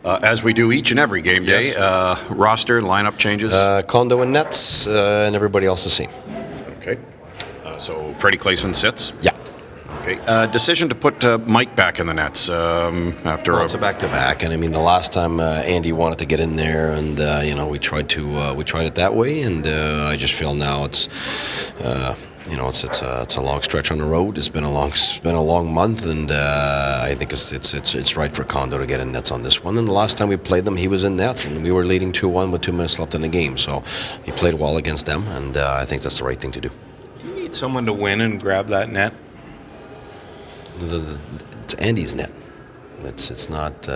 As we do each and every game day, roster, lineup changes. Condo and nets, and everybody else the same. Okay. So Freddie Clayson sits. Yeah. Okay. Decision to put Mike back in the nets after It's a back-to-back, and I mean the last time Andy wanted to get in there, and we tried it that way, and I just feel now it's. It's a long stretch on the road. It's been a long month, and I think it's right for Condo to get in nets on this one. And the last time we played them, he was in nets, and we were leading 2-1 with 2 minutes left in the game. So he played well against them, and I think that's the right thing to do. You need someone to win and grab that net. It's Andy's net. It's not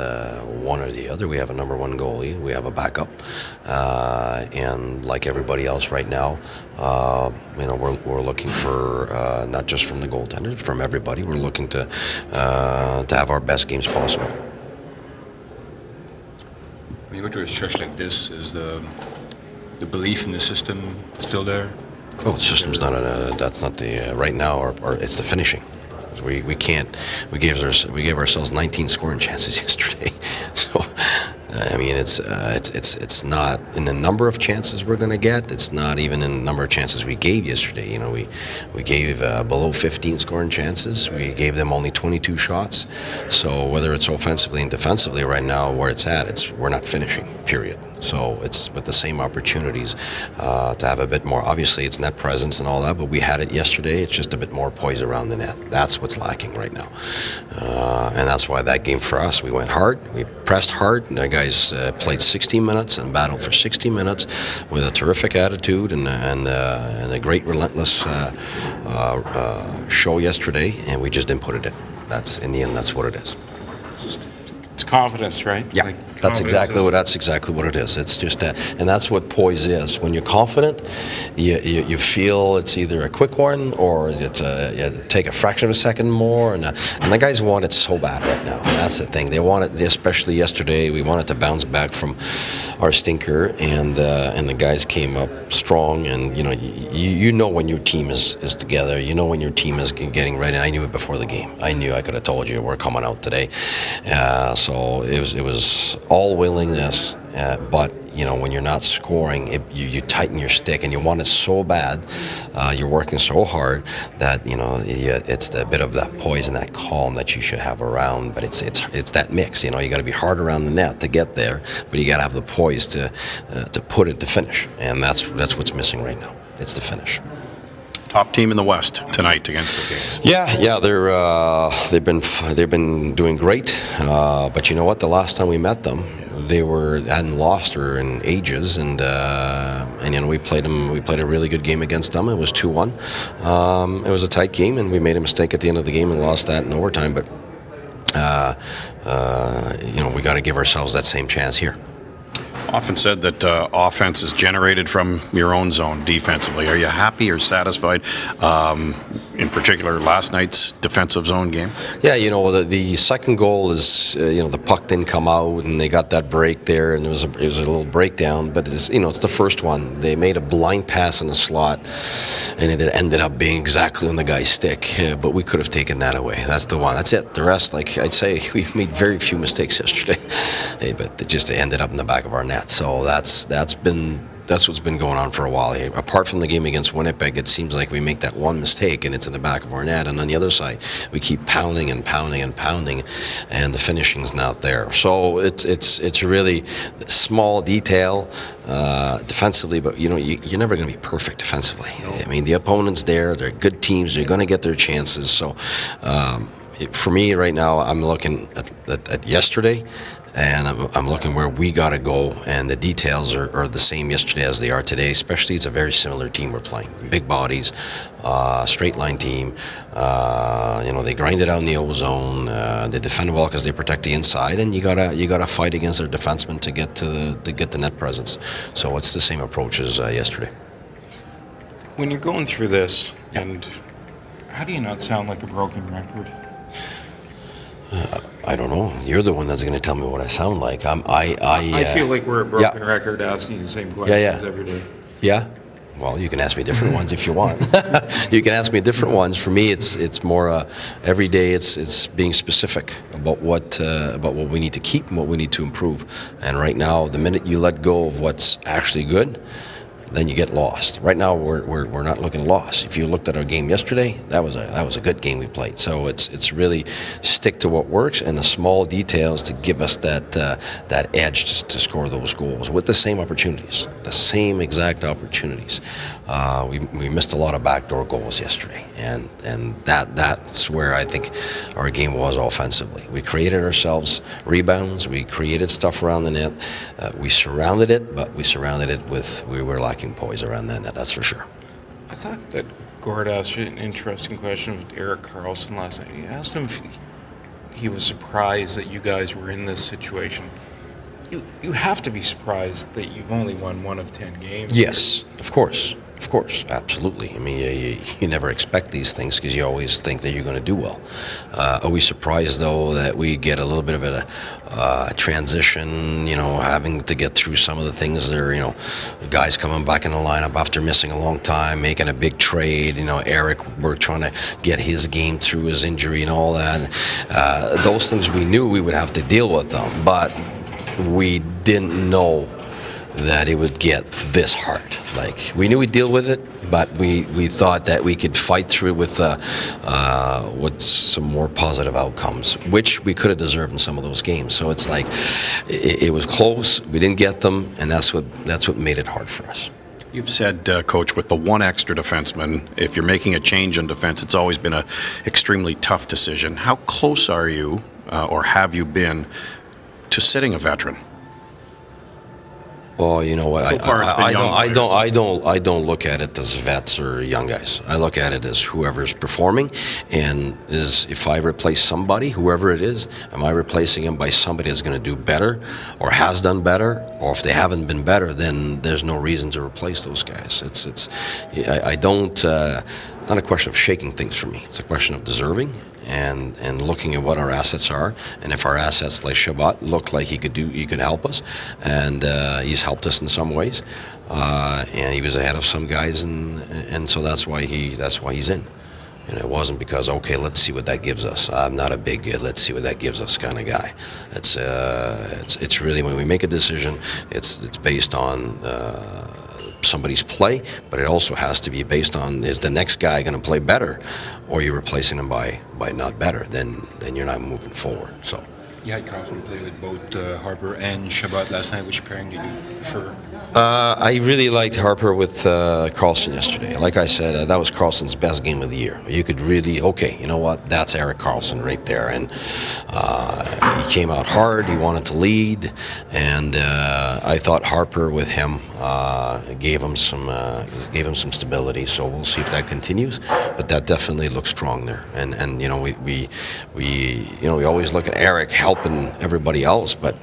one or the other. We have a number one goalie. We have a backup, and like everybody else right now, we're looking for not just from the goaltenders, but from everybody. We're looking to have our best games possible. When you go to a stretch like this, is the belief in the system still there? Oh, the system's not that's not the right now, or it's the finishing. We can't. We gave ourselves 19 scoring chances yesterday. So, I mean, it's not in the number of chances we're going to get. It's not even in the number of chances we gave yesterday. We gave below 15 scoring chances. We gave them only 22 shots. So whether it's offensively and defensively right now, where it's at, we're not finishing. Period. So it's with the same opportunities to have a bit more. Obviously, it's net presence and all that, but we had it yesterday. It's just a bit more poise around the net. That's what's lacking right now, and that's why that game for us, we went hard, we pressed hard. The guys played 60 minutes and battled for 60 minutes with a terrific attitude and a great relentless show yesterday, and we just didn't put it in. That's in the end, that's what it is. It's confidence, right? Yeah. That's exactly what it is. It's just and that's what poise is. When you're confident, you feel it's either a quick one or you take a fraction of a second more. And the guys want it so bad right now. That's the thing. They want it, especially yesterday. We wanted to bounce back from our stinker, and the guys came up strong. And you know when your team is together. You know when your team is getting ready. I knew it before the game. I knew I could have told you we're coming out today. So it was all willingness, but when you're not scoring, you tighten your stick, and you want it so bad. You're working so hard that it's a bit of that poise and that calm that you should have around. But it's that mix. You got to be hard around the net to get there, but you got to have the poise to put it to finish, and that's what's missing right now. It's the finish. Top team in the West tonight against the Kings. Yeah, they've been doing great. But you know what? The last time we met them, they hadn't lost her in ages, and we played them. We played a really good game against them. It was 2-1. It was a tight game, and we made a mistake at the end of the game and lost that in overtime. But we got to give ourselves that same chance here. Often said that offense is generated from your own zone defensively. Are you happy or satisfied? In particular, last night's defensive zone game? Yeah, the second goal is, the puck didn't come out, and they got that break there, and it was a little breakdown. But it's the first one. They made a blind pass in the slot, and it ended up being exactly on the guy's stick. But we could have taken that away. That's the one. That's it. The rest, I'd say, we made very few mistakes yesterday, but it ended up in the back of our net. So that's what's been going on for a while. Apart from the game against Winnipeg, it seems like we make that one mistake and it's in the back of our net. And on the other side, we keep pounding and pounding and pounding, and the finishing's not there. So it's really small detail defensively, but you're never going to be perfect defensively. I mean, the opponent's there. They're good teams. They're going to get their chances. So for me right now, I'm looking at yesterday. And I'm looking where we got to go, and the details are the same yesterday as they are today. Especially, it's a very similar team we're playing. Big bodies, straight line team. They grind it out in the O-zone. They defend well because they protect the inside, and you gotta fight against their defensemen to get the net presence. So it's the same approach as yesterday. When you're going through this, and how do you not sound like a broken record? I don't know. You're the one that's going to tell me what I sound like. I feel like we're a broken record asking the same questions every day. Yeah? Well, you can ask me different ones if you want. You can ask me different ones. For me, it's more every day. It's being specific about what we need to keep and what we need to improve. And right now, the minute you let go of what's actually good, then you get lost. Right now, we're not looking lost. If you looked at our game yesterday, that was a good game we played. So it's really stick to what works and the small details to give us that edge to score those goals with the same opportunities, the same exact opportunities. We missed a lot of backdoor goals yesterday, and that's where I think our game was offensively. We created ourselves rebounds. We created stuff around the net. We surrounded it, but we were lacking poise around that net, that's for sure. I thought that Gord asked you an interesting question with Erik Karlsson last night. He asked him if he was surprised that you guys were in this situation. You have to be surprised that you've only won 1 of 10 games. Yes, of course. Of course, absolutely. I mean, you never expect these things because you always think that you're going to do well. Are we surprised, though, that we get a little bit of a transition, having to get through some of the things there, guys coming back in the lineup after missing a long time, making a big trade, Eric, we're trying to get his game through his injury and all that. Those things we knew we would have to deal with them, but we didn't know that it would get this hard. Like, we knew we'd deal with it, but we thought that we could fight through with some more positive outcomes, which we could have deserved in some of those games. So it's like it was close. We didn't get them, and that's what made it hard for us. You've said, Coach, with the one extra defenseman, if you're making a change in defense, it's always been an extremely tough decision. How close are you, or have you been, to sitting a veteran? Well, you know what? So far it's been young players. I don't look at it as vets or young guys. I look at it as whoever's performing, and if I replace somebody, whoever it is, am I replacing him by somebody that's going to do better, or has done better, or if they haven't been better, then there's no reason to replace those guys. I don't. It's not a question of shaking things for me. It's a question of deserving. And looking at what our assets are, and if our assets like Shabbat look like he could help us, and he's helped us in some ways, and he was ahead of some guys, and so that's why he's in. And it wasn't because, okay, let's see what that gives us. I'm not a big let's see what that gives us kind of guy. It's really, when we make a decision, it's based on somebody's play, but it also has to be based on, is the next guy going to play better, or you're replacing him by not better, then you're not moving forward. So You had Carlson play with both Harper and Shabbat last night. Which pairing did you prefer? I really liked Harper with Carlson yesterday. Like I said, that was Carlson's best game of the year. You could really, okay, you know what? That's Erik Karlsson right there. And he came out hard. He wanted to lead. And I thought Harper with him gave him some stability. So we'll see if that continues. But that definitely looks strong there. And you know, we always look at Erik helping everybody else, but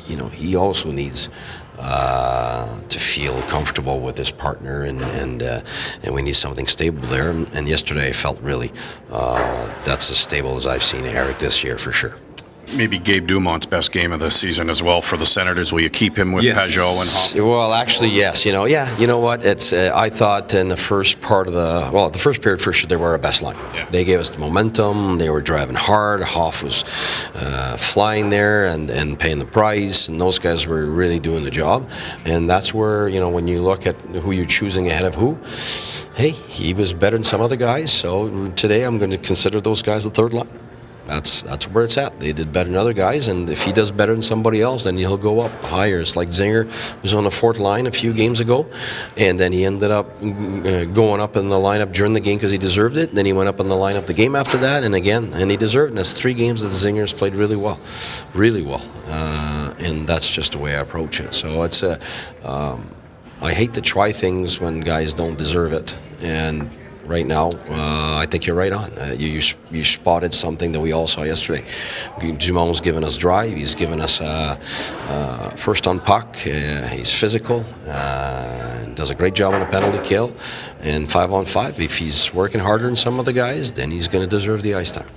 you know, he also needs to feel comfortable with his partner, and we need something stable there. And yesterday I felt really that's as stable as I've seen Erik this year for sure. Maybe Gabe Dumont's best game of the season as well for the Senators. Will you keep him with Pajot and Hoffman? Well, actually, yes. You know, yeah. You know what? It's I thought in the first part of the first period for sure they were our best line. Yeah. They gave us the momentum. They were driving hard. Hoff was flying there and paying the price, and those guys were really doing the job. And that's where, you know, when you look at who you're choosing ahead of who, hey, he was better than some other guys. So today I'm going to consider those guys the third line. That's where it's at. They did better than other guys, and if he does better than somebody else, then he'll go up higher. It's like Zinger was on the fourth line a few games ago, and then he ended up going up in the lineup during the game because he deserved it. Then he went up in the lineup the game after that, and he deserved it. And that's 3 games that Zinger's played really well, and that's just the way I approach it. So it's I hate to try things when guys don't deserve it, and right now, I think you're right on. You spotted something that we all saw yesterday. Dumont's given us drive. He's given us first on puck. He's physical. Does a great job on a penalty kill. And 5-on-5, if he's working harder than some other guys, then he's going to deserve the ice time.